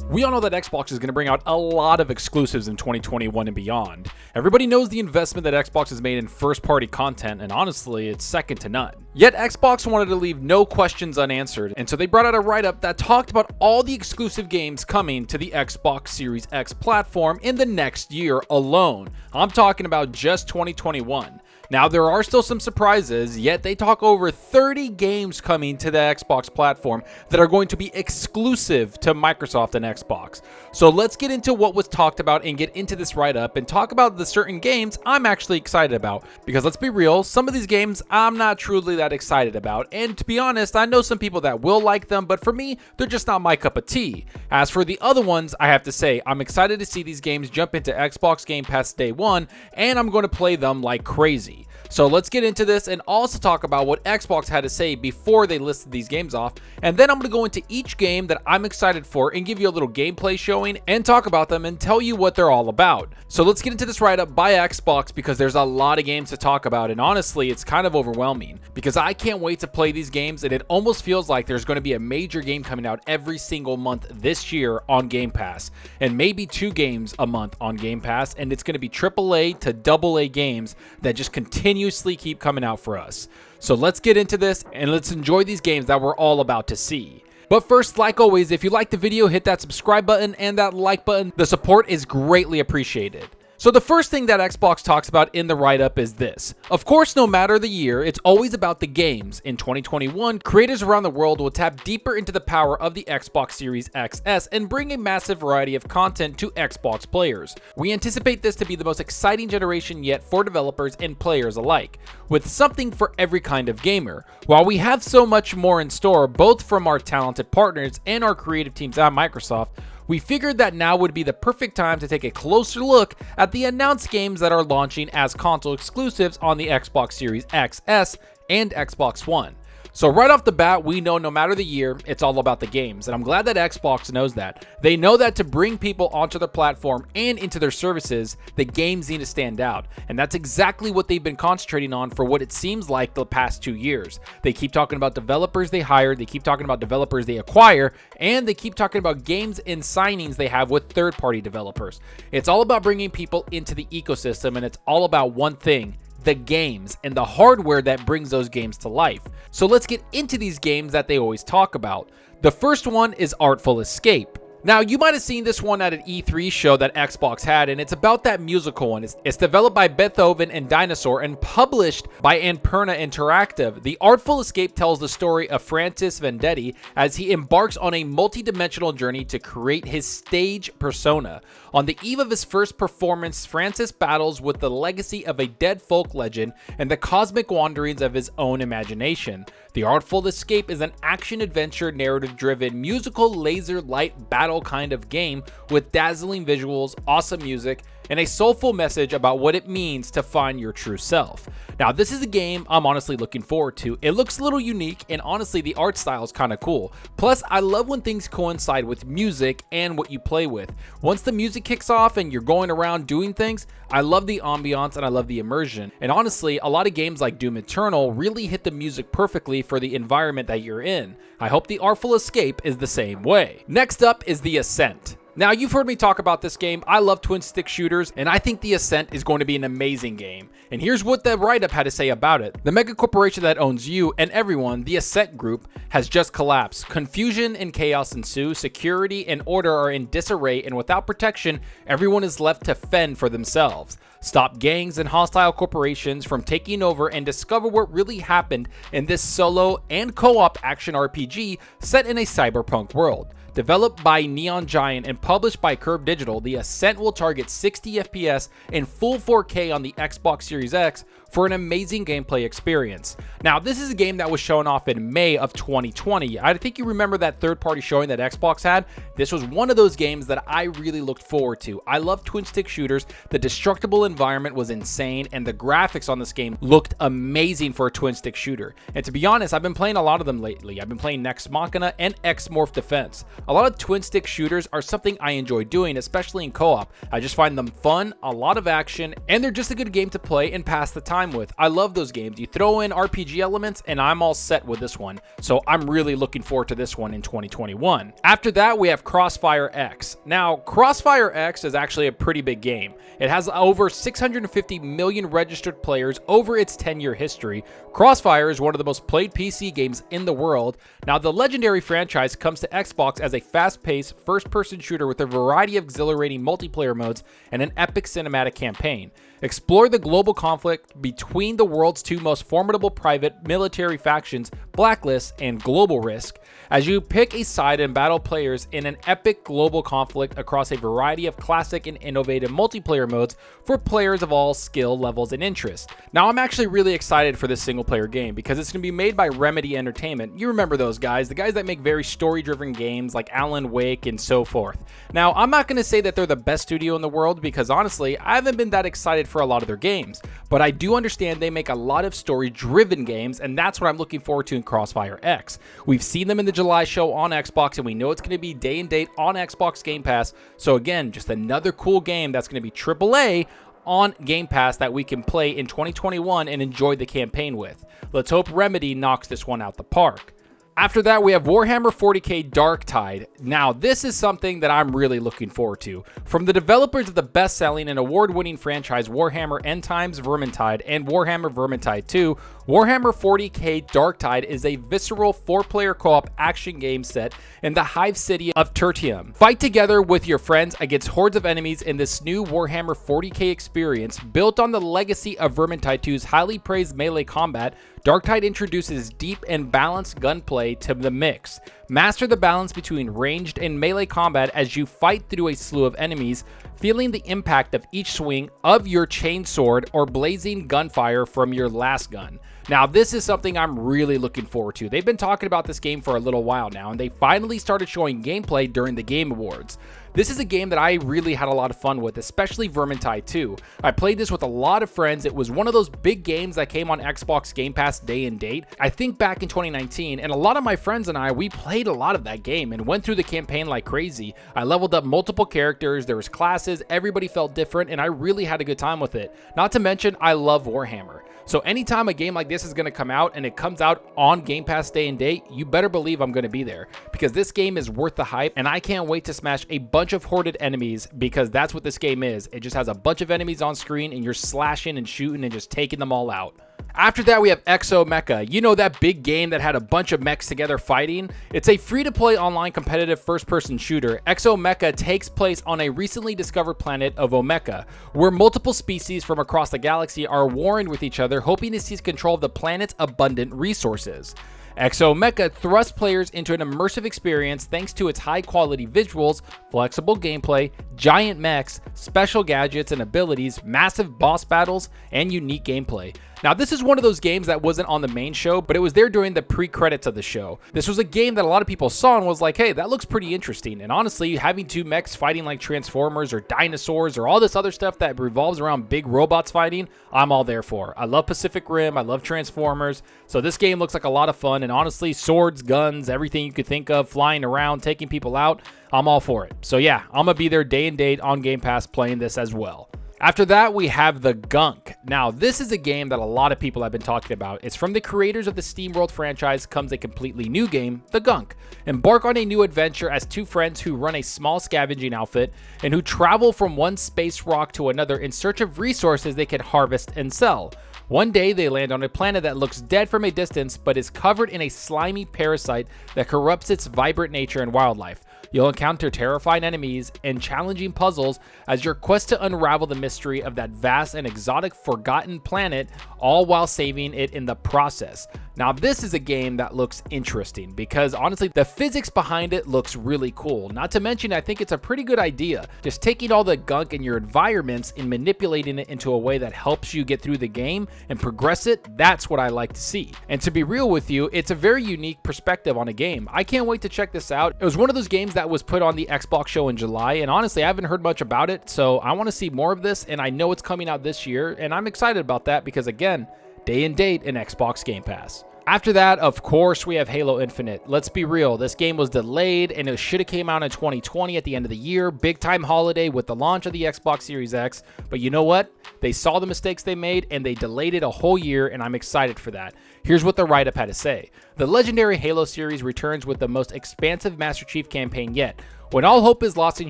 We all know that Xbox is going to bring out a lot of exclusives in 2021 and beyond. Everybody knows the investment that Xbox has made in first-party content, and honestly, it's second to none. Yet Xbox wanted to leave no questions unanswered, and so they brought out a write-up that talked about all the exclusive games coming to the Xbox Series X platform in the next year alone. I'm talking about just 2021. Now, there are still some surprises, yet they talk over 30 games coming to the Xbox platform that are going to be exclusive to Microsoft and Xbox. So let's get into what was talked about and get into this write-up and talk about the certain games I'm actually excited about. Because let's be real, some of these games I'm not truly that excited about. And to be honest, I know some people that will like them, but for me, they're just not my cup of tea. As for the other ones, I have to say, I'm excited to see these games jump into Xbox Game Pass day one, and I'm going to play them like crazy. So let's get into this and also talk about what Xbox had to say before they listed these games off, and then I'm going to go into each game that I'm excited for and give you a little gameplay showing and talk about them and tell you what they're all about. So let's get into this write-up by Xbox because there's a lot of games to talk about, and honestly it's kind of overwhelming because I can't wait to play these games, and it almost feels like there's going to be a major game coming out every single month this year on Game Pass, and maybe 2 games a month on Game Pass, and it's going to be AAA to AA games that just continuously keep coming out for us. So let's get into this and let's enjoy these games that we're all about to see. But first, like always, if you like the video, hit that subscribe button and that like button. The support is greatly appreciated. So the first thing that Xbox talks about in the write-up is this. Of course, no matter the year, it's always about the games. In 2021, creators around the world will tap deeper into the power of the Xbox Series XS and bring a massive variety of content to Xbox players. We anticipate this to be the most exciting generation yet for developers and players alike, with something for every kind of gamer. While we have so much more in store, both from our talented partners and our creative teams at Microsoft, we figured that now would be the perfect time to take a closer look at the announced games that are launching as console exclusives on the Xbox Series XS and Xbox One. So right off the bat, we know no matter the year, it's all about the games, and I'm glad that Xbox knows that. They know that to bring people onto their platform and into their services, the games need to stand out, and that's exactly what they've been concentrating on for what it seems like the past 2 years. They keep talking about developers they hire, they keep talking about developers they acquire, and they keep talking about games and signings they have with third-party developers. It's all about bringing people into the ecosystem, and it's all about one thing: the games and the hardware that brings those games to life. So let's get into these games that they always talk about. The first one is Artful Escape. Now, you might have seen this one at an E3 show that Xbox had, and it's about that musical one. It's developed by Beethoven and Dinosaur and published by Annapurna Interactive. The Artful Escape tells the story of Francis Vendetti as he embarks on a multi-dimensional journey to create his stage persona. On the eve of his first performance, Francis battles with the legacy of a dead folk legend and the cosmic wanderings of his own imagination. The Artful Escape is an action-adventure, narrative-driven, musical laser light battle kind of game with dazzling visuals, awesome music, and a soulful message about what it means to find your true self. Now, this is a game I'm honestly looking forward to. It looks a little unique, and honestly, the art style is kind of cool. Plus, I love when things coincide with music and what you play with. Once the music kicks off and you're going around doing things, I love the ambiance and I love the immersion. And honestly, a lot of games like Doom Eternal really hit the music perfectly for the environment that you're in. I hope the Artful Escape is the same way. Next up is the Ascent. Now, you've heard me talk about this game. I love twin stick shooters, and I think the Ascent is going to be an amazing game. And here's what the write-up had to say about it. The mega corporation that owns you and everyone, the Ascent Group, has just collapsed. Confusion and chaos ensue. Security and order are in disarray, and without protection, everyone is left to fend for themselves. Stop gangs and hostile corporations from taking over and discover what really happened in this solo and co-op action RPG set in a cyberpunk world. Developed by Neon Giant and published by Curve Digital, the Ascent will target 60 FPS in full 4K on the Xbox Series X for an amazing gameplay experience. Now, this is a game that was shown off in May of 2020. I think you remember that third-party showing that Xbox had. This was one of those games that I really looked forward to. I love twin-stick shooters. The destructible environment was insane, and the graphics on this game looked amazing for a twin-stick shooter. And to be honest, I've been playing a lot of them lately. I've been playing Ex-Machina and X-Morph Defense. A lot of twin-stick shooters are something I enjoy doing, especially in co-op. I just find them fun, a lot of action, and they're just a good game to play and pass the time time with. I love those games. You throw in RPG elements and I'm all set with this one. So I'm really looking forward to this one in 2021. After that, we have Crossfire X. Now, Crossfire X is actually a pretty big game. It has over 650 million registered players over its 10-year history. Crossfire is one of the most played PC games in the world. Now, the legendary franchise comes to Xbox as a fast-paced, first-person shooter with a variety of exhilarating multiplayer modes and an epic cinematic campaign. Explore the global conflict between the world's two most formidable private military factions, Blacklist and Global Risk, as you pick a side and battle players in an epic global conflict across a variety of classic and innovative multiplayer modes for players of all skill levels and interests. Now, I'm actually really excited for this single-player game because it's going to be made by Remedy Entertainment. You remember those guys, the guys that make very story-driven games like Alan Wake and so forth. Now, I'm not going to say that they're the best studio in the world because honestly, I haven't been that excited for a lot of their games, but I do understand they make a lot of story-driven games, and that's what I'm looking forward to in Crossfire X. We've seen them in the July show on Xbox, and we know it's going to be day and date on Xbox Game Pass, so again, just another cool game that's going to be AAA on Game Pass that we can play in 2021 and enjoy the campaign with. Let's hope Remedy knocks this one out the park. After that, we have Warhammer 40k Darktide. Now, this is something that I'm really looking forward to. From the developers of the best-selling and award-winning franchise Warhammer End Times Vermintide and Warhammer Vermintide 2, Warhammer 40k Darktide is a visceral 4-player co-op action game set in the Hive City of Tertium. Fight together with your friends against hordes of enemies in this new Warhammer 40k experience built on the legacy of Vermintide 2's highly praised melee combat. Darktide introduces deep and balanced gunplay to the mix. Master the balance between ranged and melee combat as you fight through a slew of enemies, feeling the impact of each swing of your chainsword or blazing gunfire from your last gun. Now, this is something I'm really looking forward to. They've been talking about this game for a little while now, and they finally started showing gameplay during the Game Awards. This is a game that I really had a lot of fun with, especially Vermintide 2. I played this with a lot of friends. It was one of those big games that came on Xbox Game Pass day and date. I think back in 2019, and a lot of my friends and I, we played a lot of that game and went through the campaign like crazy. I leveled up multiple characters, there was classes, everybody felt different, and I really had a good time with it. Not to mention, I love Warhammer. So anytime a game like this is going to come out and it comes out on Game Pass day and date, you better believe I'm going to be there because this game is worth the hype, and I can't wait to smash a bunch of horded enemies because that's what this game is. It just has a bunch of enemies on screen and you're slashing and shooting and just taking them all out. After that, we have ExoMecca. You know, that big game that had a bunch of mechs together fighting? It's a free-to-play online competitive first-person shooter. ExoMecca takes place on a recently discovered planet of Omeka, where multiple species from across the galaxy are warring with each other, hoping to seize control of the planet's abundant resources. ExoMecca thrusts players into an immersive experience thanks to its high-quality visuals, flexible gameplay, giant mechs, special gadgets and abilities, massive boss battles, and unique gameplay. Now, this is one of those games that wasn't on the main show, but it was there during the pre-credits of the show. This was a game that a lot of people saw and was like, hey, that looks pretty interesting. And honestly, having two mechs fighting like Transformers or dinosaurs or all this other stuff that revolves around big robots fighting, I'm all there for. I love Pacific Rim, I love Transformers, so this game looks like a lot of fun, and honestly, swords, guns, everything you could think of, flying around, taking people out, I'm all for it. So yeah, I'm gonna be there day and date on Game Pass playing this as well. After that, we have the Gunk. Now, this is a game that a lot of people have been talking about. It's from the creators of the SteamWorld franchise comes a completely new game, the Gunk. Embark on a new adventure as two friends who run a small scavenging outfit and who travel from one space rock to another in search of resources they can harvest and sell. One day, they land on a planet that looks dead from a distance but is covered in a slimy parasite that corrupts its vibrant nature and wildlife. You'll encounter terrifying enemies and challenging puzzles as your quest to unravel the mystery of that vast and exotic forgotten planet, all while saving it in the process. Now, this is a game that looks interesting because honestly, the physics behind it looks really cool. Not to mention, I think it's a pretty good idea. Just taking all the gunk in your environments and manipulating it into a way that helps you get through the game and progress it, that's what I like to see. And to be real with you, it's a very unique perspective on a game. I can't wait to check this out. It was one of those games that was put on the Xbox show in July, and honestly, I haven't heard much about it, so I want to see more of this, and I know it's coming out this year, and I'm excited about that because, again, day and date in Xbox Game Pass. After that, of course, we have Halo Infinite. Let's be real, this game was delayed and it should have came out in 2020 at the end of the year, big time holiday with the launch of the Xbox Series X. But you know what? They saw the mistakes they made and they delayed it a whole year, and I'm excited for that. Here's what the write-up had to say. The legendary Halo series returns with the most expansive Master Chief campaign yet. When all hope is lost and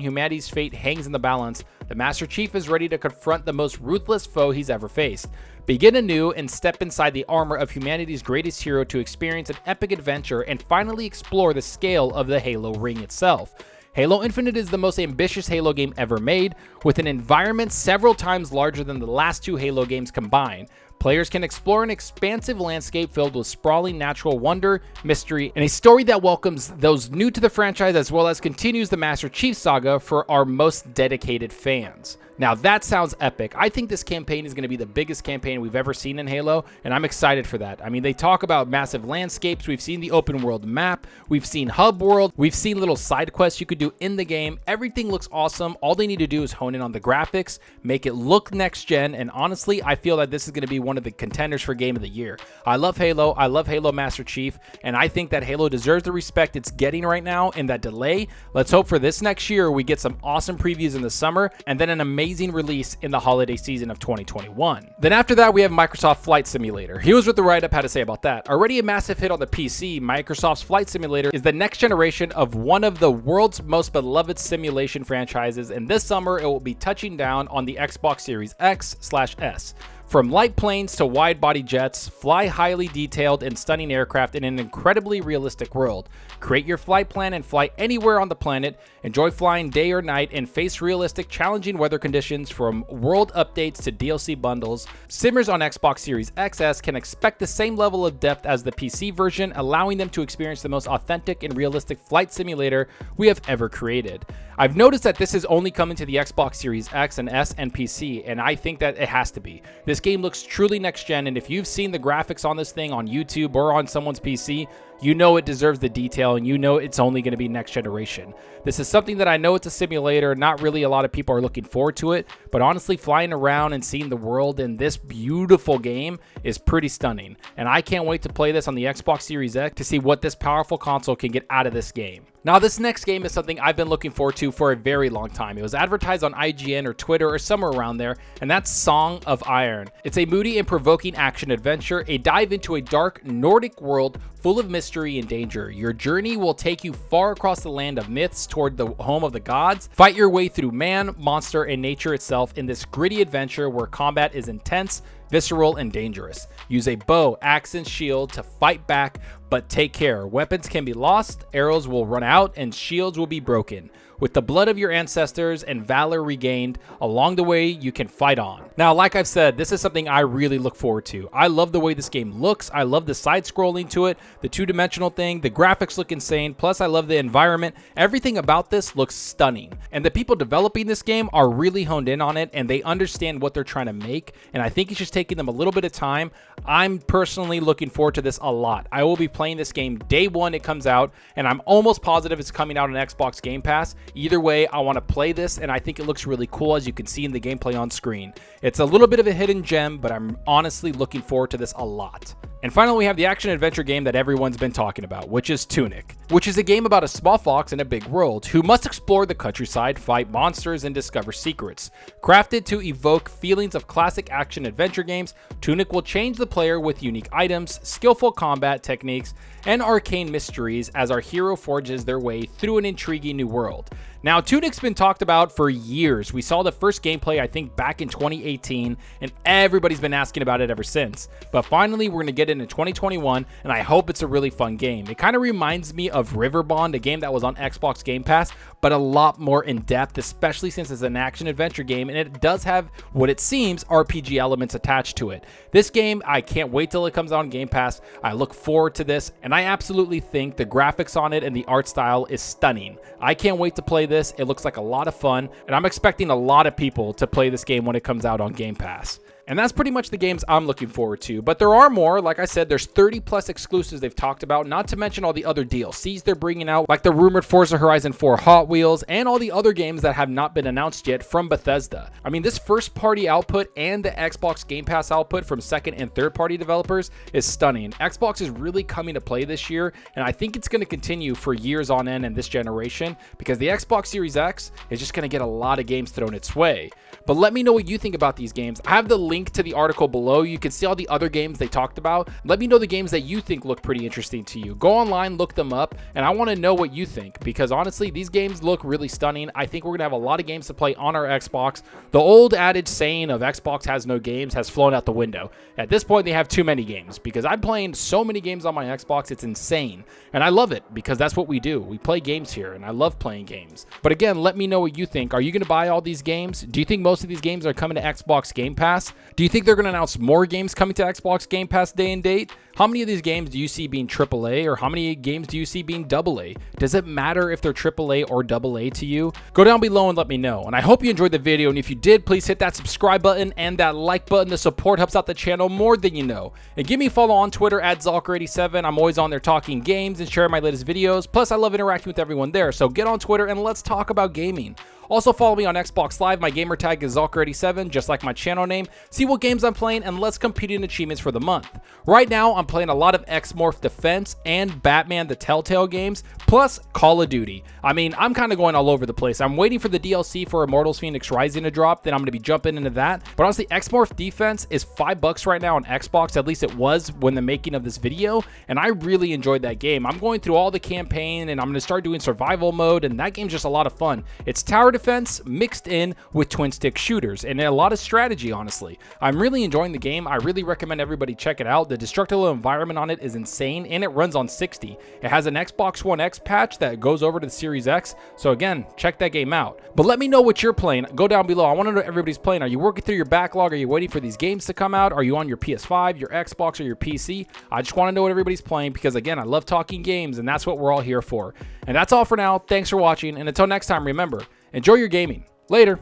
humanity's fate hangs in the balance, the Master Chief is ready to confront the most ruthless foe he's ever faced. Begin anew and step inside the armor of humanity's greatest hero to experience an epic adventure and finally explore the scale of the Halo ring itself. Halo Infinite is the most ambitious Halo game ever made, with an environment several times larger than the last two Halo games combined. Players can explore an expansive landscape filled with sprawling natural wonder, mystery, and a story that welcomes those new to the franchise as well as continues the Master Chief saga for our most dedicated fans. Now that sounds epic. I think this campaign is going to be the biggest campaign we've ever seen in Halo, and I'm excited for that. I mean, they talk about massive landscapes, we've seen the open world map, we've seen hub world, we've seen little side quests you could do in the game. Everything looks awesome. All they need to do is hone in on the graphics, make it look next gen, and honestly, I feel that this is going to be one of the contenders for Game of the Year. I love Halo Master Chief, and I think that Halo deserves the respect it's getting right now in that delay. Let's hope for this next year we get some awesome previews in the summer, and then an amazing release in the holiday season of 2021. Then after that, we have Microsoft Flight Simulator. Here's what the write-up had to say about that. Already a massive hit on the PC, Microsoft's Flight Simulator is the next generation of one of the world's most beloved simulation franchises, and this summer it will be touching down on the Xbox Series X/S. From light planes to wide-body jets, fly highly detailed and stunning aircraft in an incredibly realistic world. Create your flight plan and fly anywhere on the planet. Enjoy flying day or night and face realistic, challenging weather conditions from world updates to DLC bundles. Simmers on Xbox Series XS can expect the same level of depth as the PC version, allowing them to experience the most authentic and realistic flight simulator we have ever created. I've noticed that this is only coming to the Xbox Series X and S and PC, and I think that it has to be. This game looks truly next gen, and if you've seen the graphics on this thing on YouTube or on someone's PC, you know it deserves the detail, and you know it's only going to be next generation. This is something that I know it's a simulator, not really a lot of people are looking forward to it, but honestly, flying around and seeing the world in this beautiful game is pretty stunning, and I can't wait to play this on the Xbox Series X to see what this powerful console can get out of this game. Now, this next game is something I've been looking forward to for a very long time. It was advertised on IGN or Twitter or somewhere around there, and that's Song of Iron. It's a moody and provoking action adventure, a dive into a dark Nordic world full of mystery and danger. Your journey will take you far across the land of myths toward the home of the gods. Fight your way through man, monster, and nature itself in this gritty adventure where combat is intense, visceral, and dangerous. Use a bow, axe, and shield to fight back, but take care. Weapons can be lost, arrows will run out, and shields will be broken. With the blood of your ancestors and valor regained along the way, you can fight on. Now, like I've said, this is something I really look forward to. I love the way this game looks. I love the side-scrolling to it, the two-dimensional thing. The graphics look insane. Plus, I love the environment. Everything about this looks stunning. And the people developing this game are really honed in on it, and they understand what they're trying to make. And I think it's just taking them a little bit of time. I'm personally looking forward to this a lot. I will be playing this game day one it comes out, and I'm almost positive it's coming out on Xbox Game Pass. Either way, I want to play this, and I think it looks really cool, as you can see in the gameplay on screen. It's a little bit of a hidden gem, but I'm honestly looking forward to this a lot. And finally, we have the action-adventure game that everyone's been talking about, which is Tunic, which is a game about a small fox in a big world who must explore the countryside, fight monsters, and discover secrets. Crafted to evoke feelings of classic action-adventure games, Tunic will change the player with unique items, skillful combat techniques, and arcane mysteries as our hero forges their way through an intriguing new world. Now, Tunic's been talked about for years. We saw the first gameplay, I think, back in 2018, and everybody's been asking about it ever since. But finally, we're going to get it in 2021, and I hope it's a really fun game. It kind of reminds me of Riverbond, a game that was on Xbox Game Pass, but a lot more in-depth, especially since it's an action-adventure game, and it does have, what it seems, RPG elements attached to it. This game, I can't wait till it comes out on Game Pass. I look forward to this, and I absolutely think the graphics on it and the art style is stunning. I can't wait to play this. It looks like a lot of fun, and I'm expecting a lot of people to play this game when it comes out on Game Pass. And that's pretty much the games I'm looking forward to. But there are more. Like I said, there's 30 plus exclusives they've talked about, not to mention all the other DLCs they're bringing out, like the rumored Forza Horizon 4 Hot Wheels, and all the other games that have not been announced yet from Bethesda. I mean, this first party output and the Xbox Game Pass output from second and third party developers is stunning. Xbox is really coming to play this year, and I think it's going to continue for years on end in this generation, because the Xbox Series X is just going to get a lot of games thrown its way. But let me know what you think about these games. I have the link to the article below. You can see all the other games they talked about. Let me know the games that you think look pretty interesting to you. Go online, look them up, and I want to know what you think, because honestly, these games look really stunning. I think we're going to have a lot of games to play on our Xbox. The old adage saying of Xbox has no games has flown out the window. At this point, they have too many games, because I'm playing so many games on my Xbox. It's insane, and I love it, because that's what we do. We play games here, and I love playing games. But again, let me know what you think. Are you going to buy all these games? Do you think most of these games are coming to Xbox Game Pass? Do you think they're going to announce more games coming to Xbox Game Pass day and date? How many of these games do you see being AAA, or how many games do you see being AA? Does it matter if they're AAA or AA to you? Go down below and let me know. And I hope you enjoyed the video, and if you did, please hit that subscribe button and that like button. The support helps out the channel more than you know. And give me a follow on Twitter at Zalker87. I'm always on there talking games and sharing my latest videos. Plus, I love interacting with everyone there, so get on Twitter and let's talk about gaming. Also, follow me on Xbox Live. My gamer tag is Zalker87, just like my channel name. See what games I'm playing, and let's compete in achievements for the month. Right now, I'm playing a lot of Xmorph Defense and Batman the Telltale games, plus Call of Duty. I mean, I'm kind of going all over the place. I'm waiting for the DLC for Immortals Phoenix Rising to drop, then I'm going to be jumping into that. But honestly, Xmorph Defense is $5 right now on Xbox, at least it was when the making of this video, and I really enjoyed that game. I'm going through all the campaign, and I'm going to start doing survival mode, and that game's just a lot of fun. It's tower defense mixed in with twin stick shooters and a lot of strategy. Honestly, I'm really enjoying the game. I really recommend everybody check it out. The destructible environment on it is insane, and it runs on 60. It has an Xbox One X patch that goes over to the Series X, so again, check that game out. But let me know what you're playing. Go down below. I want to know what everybody's playing. Are you working through your backlog? Are you waiting for these games to come out? Are you on your PS5, your Xbox, or your PC? I just want to know what everybody's playing, because again, I love talking games, and that's what we're all here for. And that's all for now. Thanks for watching, and until next time, remember, enjoy your gaming. Later.